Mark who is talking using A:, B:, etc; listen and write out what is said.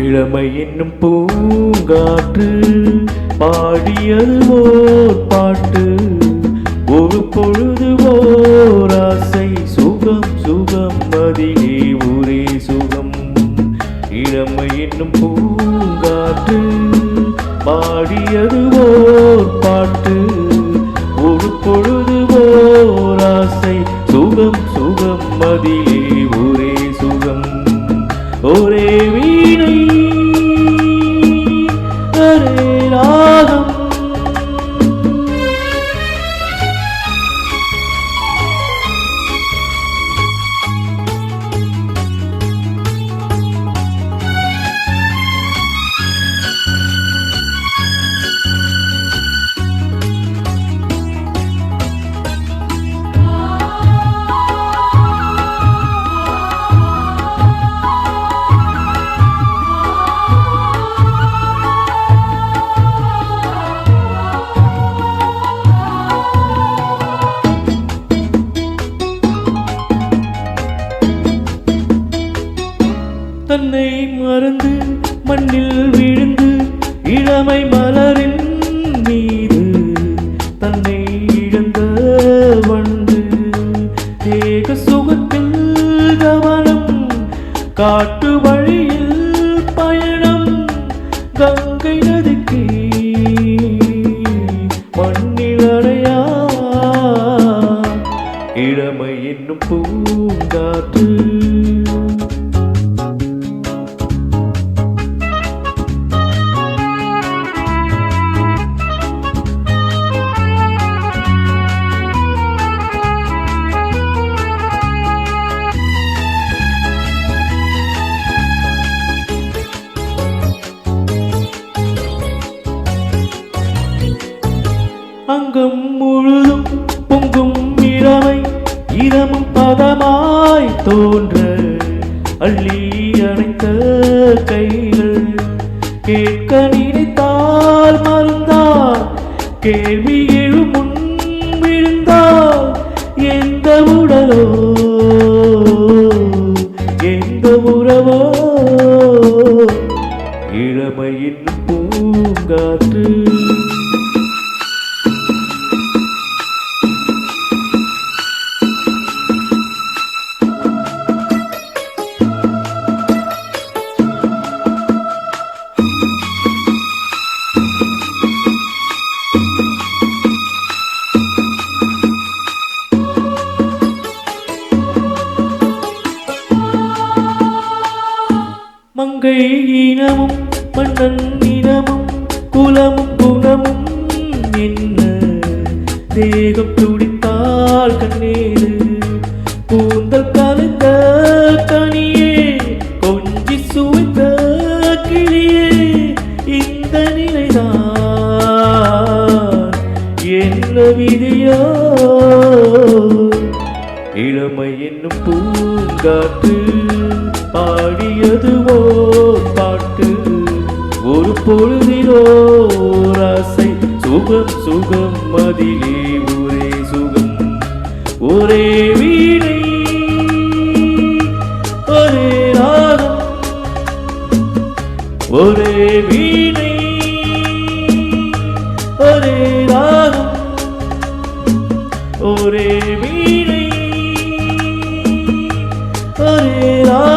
A: இளமை என்னும் பூங்காற்று பாடியது ஓர் பாட்டு. ஒரு பொழுது ஓர் ஆசை சுகம் சுகம் அதிலே ஒரே சுகம். இளமை என்னும் பூங்காற்று பாடியது ஓர் பாட்டு. ஒரு பொழுது ஓர் ஆசை சுகம் சுகம் அதிலே ஒரே சுகம். ஒரே வீணை ஒரே ராகம். தன்னை மறந்து மண்ணில் விழுந்து இளமை மலரின் மீது தன்னை இழந்த வண்டு. தேக சுகத்தில் கவனம் காட்டு வழியில் பயணம். கங்கை நதிக்கு மண்ணில் அடையா இளமை என்னும் பூங்காற்று. அங்கம் முழுதும் பொங்கும் இளமை இதமும் பதமாய் தோன்ற அள்ளி அணைத்த கைகள். கேட்க நினைத்தால் மறந்தால் கேள்வி எழும் முன் விழுந்தால் எந்த உடலோ எந்த உறவோ. இளமையின் பூங்காற்று மங்கை இனமும் மன்னன் இனமும் குலமும் குணமும் என்ன. தேகம் துடித்தால் கண்ணீரு கூந்தல் கலந்த கனியே கொஞ்சி சுவைத்த கிளியே. இந்த நிலைதான் என்ன விதியோ. இளமை என்னும் பூங்காற்று பாடியது ஓர் பாட்டு. ஒரு பொழுதிலோ ஆசை சுகம் சுகம் அதிலே ஒரே சுகம். ஒரே வீணை ஒரே ராகம். ஒரே வீணை ஒரே ராகம். ஒரே வீணை ஒரே ராகம்.